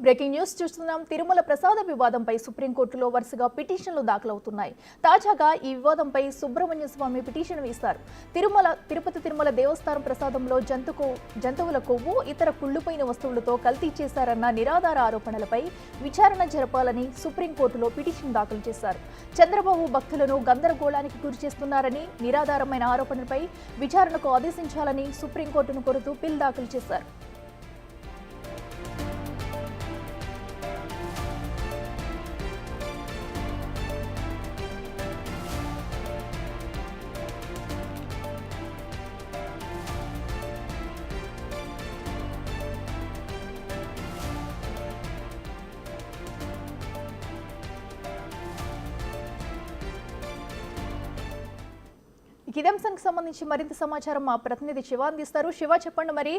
Breaking news చూస్తున్నాం. తిరుమల ప్రసాద వివాదంపై సుప్రీంకోర్టులో వరుసగా పిటిషన్లు దాఖలవుతున్నాయి. తాజాగా ఈ వివాదంపై సుబ్రహ్మణ్య స్వామి పిటిషన్ వేశారు. తిరుపతి తిరుమల దేవస్థానం ప్రసాదంలో జంతువుల కొవ్వు, ఇతర కుళ్లిపోయిన వస్తువులతో కల్తీ చేశారన్న నిరాధార ఆరోపణలపై విచారణ జరపాలని సుప్రీంకోర్టులో పిటిషన్ దాఖలు చేశారు. చంద్రబాబు భక్తులను గందరగోళానికి గురి చేస్తున్నారని, నిరాధారమైన ఆరోపణలపై విచారణకు ఆదేశించాలని సుప్రీంకోర్టును కోరుతూ పిల్ దాఖలు చేశారు. ఇదే అంశానికి సంబంధించి మరింత సమాచారం మా ప్రతినిధి శివ అందిస్తారు. శివ, చెప్పండి. మరి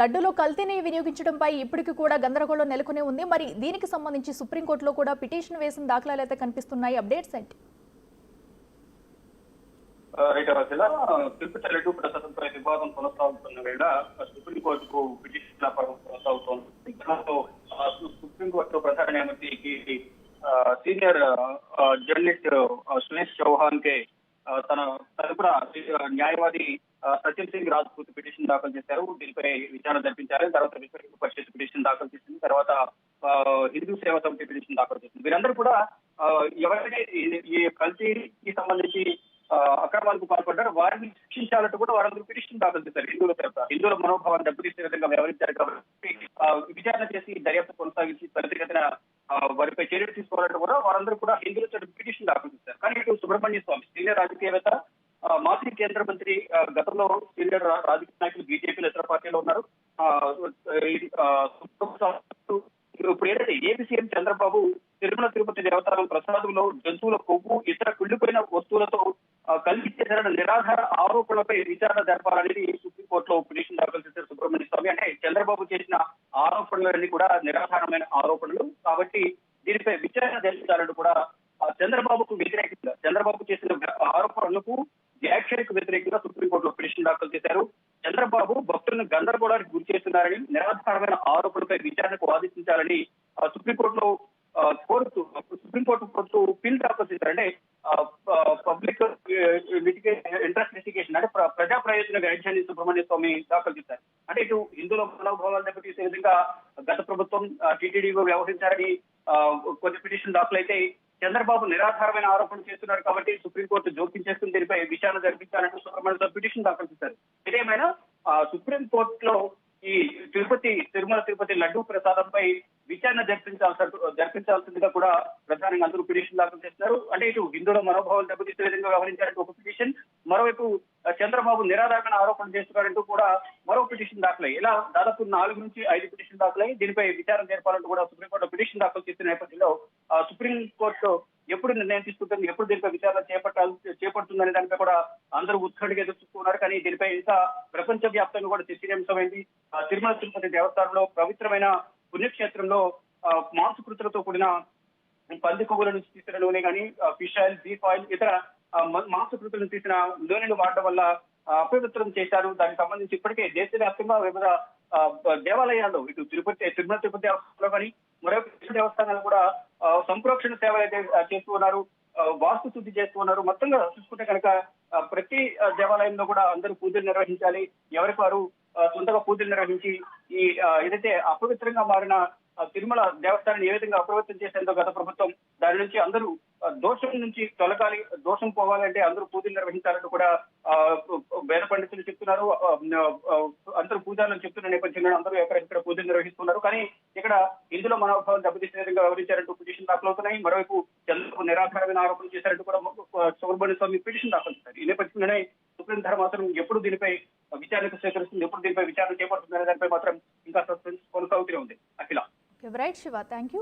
లడ్డూలో కల్తీని వినియోగించడంపై ఇప్పటికీ కూడా గందరగోళం నెలకొనే ఉంది. మరి దీనికి సంబంధించి సుప్రీంకోర్టులో కూడా పిటిషన్ వేసిన దాఖలాలు అయితే కనిపిస్తున్నాయి. అప్డేట్స్ ఏంటి? తిరుపతి లడ్డూ ప్రసాదంపై వివాదం కొనసాగుతున్న వేళ సుప్రీంకోర్టుకు పిటిషన్ కొనసాగుతోంది. సుప్రీంకోర్టు ప్రధాన న్యాయమూర్తికి సీనియర్ జర్నలిస్ట్ సురేష్ చౌహాన్ కే తన తరపున న్యాయవాది సత్యం సింగ్ రాజ్పూత్ పిటిషన్ దాఖలు చేశారు. దీనిపై విచారణ జరిపించారు. తర్వాత విశ్వ పరిషత్ పిటిషన్ దాఖలు చేసింది. తర్వాత హిందూ సేవా సమితి పిటిషన్ దాఖలు చేసింది. వీరందరూ కూడా ఎవరైతే ఈ కల్తీకి సంబంధించి అక్రమాలకు పాల్పడ్డారు వారిని శిక్షించాలంటూ కూడా వారందరూ పిటిషన్ దాఖలు చేశారు. హిందువుల మనోభావాన్ని దెబ్బతీసే విధంగా వ్యవహరించారు కాబట్టి విచారణ చేసి దర్యాప్తు కొనసాగించి త్వరితగతిన వారిపై చర్యలు తీసుకోవాలంటూ కూడా వారందరూ కూడా హిందువుల పిటిషన్ దాఖలు చేశారు. కానీ ఇటు సుబ్రహ్మణ్య స్వామి సీనియర్ రాజకీయవేత్త, మాజీ కేంద్ర మంత్రి, గతంలో సీనియర్ రాజకీయ నాయకులు బీజేపీలో ఇతర పార్టీలో ఉన్నారు. ఇప్పుడు ఏదైతే ఏపీ సీఎం చంద్రబాబు తిరుమల తిరుపతి దేవస్థానం ప్రసాదంలో జంతువుల కొవ్వు, ఇతర కుళ్ళిపోయిన వస్తువులతో కలిసి చేసిన నిరాధార ఆరోపణలపై విచారణ జరపాలనేది సుప్రీంకోర్టులో పిటిషన్ దాఖలు చేశారు సుబ్రహ్మణ్య స్వామి. అంటే చంద్రబాబు చేసిన ఆరోపణలన్నీ కూడా నిరాధారమైన ఆరోపణలు కాబట్టి దీనిపై విచారణ జరిపించాలని కూడా చంద్రబాబు చేసిన ఆరోపణలకు వ్యాఖ్యలకు వ్యతిరేకంగా సుప్రీంకోర్టులో పిటిషన్ దాఖలు చేశారు. చంద్రబాబు భక్తులను గందరగోళానికి గురి చేస్తున్నారని, నిరాధారమైన ఆరోపణలపై విచారణకు ఆదేశించాలని సుప్రీంకోర్టులో సుప్రీంకోర్టు పిల్ దాఖలు చేశారు. అంటే పబ్లిక్ ఇంట్రెస్ట్ లిటిగేషన్ అంటే ప్రజా ప్రయోజన వ్యాఖ్యాన్ని సుబ్రహ్మణ్య స్వామి దాఖలు చేశారు. అంటే ఇటు హిందువుల మనోభావాలు దెబ్బతీసే విధంగా గత ప్రభుత్వం టీటీడీ వ్యవహరించారని కొన్ని పిటిషన్ దాఖలైతే చంద్రబాబు నిరాధారమైన ఆరోపణలు చేస్తున్నారు కాబట్టి సుప్రీంకోర్టు జోక్యం చేస్తుంది, దీనిపై విచారణ జరిపించాలంటూ సుబ్రహ్మణ్య పిటిషన్ దాఖలు చేశారు. ఇదేమైనా సుప్రీంకోర్టులో ఈ తిరుమల తిరుపతి లడ్డూ ప్రసాదంపై విచారణ జరిపించాల్సిందిగా కూడా ప్రధానంగా అందరూ పిటిషన్ దాఖలు చేస్తున్నారు. అంటే ఇటు హిందువుల మనోభావాలు దెబ్బతీసే విధంగా వ్యవహరించాలంటూ ఒక పిటిషన్, మరోవైపు చంద్రబాబు నిరాధారమైన ఆరోపణలు చేస్తున్నారంటూ కూడా మరో పిటిషన్ దాఖలై ఇలా దాదాపు 4 నుంచి 5 పిటిషన్ దాఖలై దీనిపై విచారణ జరపాలంటూ కూడా సుప్రీంకోర్టు పిటిషన్ దాఖలు చేసిన నేపథ్యంలో సుప్రీంకోర్టు ఎప్పుడు నిర్ణయం తీసుకుంటుంది, ఎప్పుడు దీనిపై విచారణ చేపడుతుందనే దానిపై కూడా అందరూ ఉత్కంఠగా ఎదురు చూస్తున్నారు. కానీ దీనిపై ఇంకా ప్రపంచ వ్యాప్తంగా కూడా చర్చనీయాంశమైంది. తిరుమల తిరుపతి దేవస్థానంలో పవిత్రమైన పుణ్యక్షేత్రంలో మాంసకృతులతో కూడిన పంది కొవ్వుల నుంచి తీసిన నూనె కానీ, ఫిష్ ఆయిల్, బీఫ్ ఆయిల్, ఇతర మాంసకృతులను తీసిన నూనెను వాడడం వల్ల అపవిత్రం చేశారు. దానికి సంబంధించి ఇప్పటికే దేశవ్యాప్తంగా వివిధ దేవాలయాల్లో ఇటు తిరుమల తిరుపతి దేవస్థానంలో కానీ మరొక దేవస్థానాలు కూడా సంప్రోక్షణ సేవలు అయితే చేస్తూ ఉన్నారు, వాస్తు శుద్ధి చేస్తూ ఉన్నారు. మొత్తంగా చూసుకుంటే కనుక ప్రతి దేవాలయంలో కూడా అందరూ పూజలు నిర్వహించాలి. ఎవరికి వారు సొంతగా పూజలు నిర్వహించి ఈ ఏదైతే అపవిత్రంగా మారిన తిరుమల దేవస్థానాన్ని ఏ విధంగా అప్రవృత్తం చేసేందుకు గత ప్రభుత్వం దాని నుంచి అందరూ దోషం నుంచి తొలగాలి, దోషం పోవాలంటే అందరూ పూజలు నిర్వహించాలంటూ కూడా వేద పండితులు చెప్తున్నారు. అందరూ పూజారులు చెప్తున్న నేపథ్యంలో అందరూ ఎక్కడెక్కడ పూజలు నిర్వహిస్తున్నారు. కానీ ఇక్కడ హిందువుల మనోభావం దెబ్బతీసే విధంగా వ్యవహరించారంటూ పిటిషన్ దాఖలవుతున్నాయి. మరోవైపు చంద్రబాబు నిరాధారమైన ఆరోపణలు చేశారంటూ కూడా సుబ్రహ్మణ్య స్వామి పిటిషన్ దాఖలు చేశారు. ఈ నేపథ్యంలోనే సుప్రీం ధర్మాసనం ఎప్పుడు దీనిపై విచారణకు స్వీకరిస్తుంది, ఎప్పుడు దీనిపై విచారణ చేపడుతుంది అనే దానిపై మాత్రం ఇంకా సస్పెన్స్ కొనసాగుతూనే ఉంది. Akhila. Right Shiva, thank you.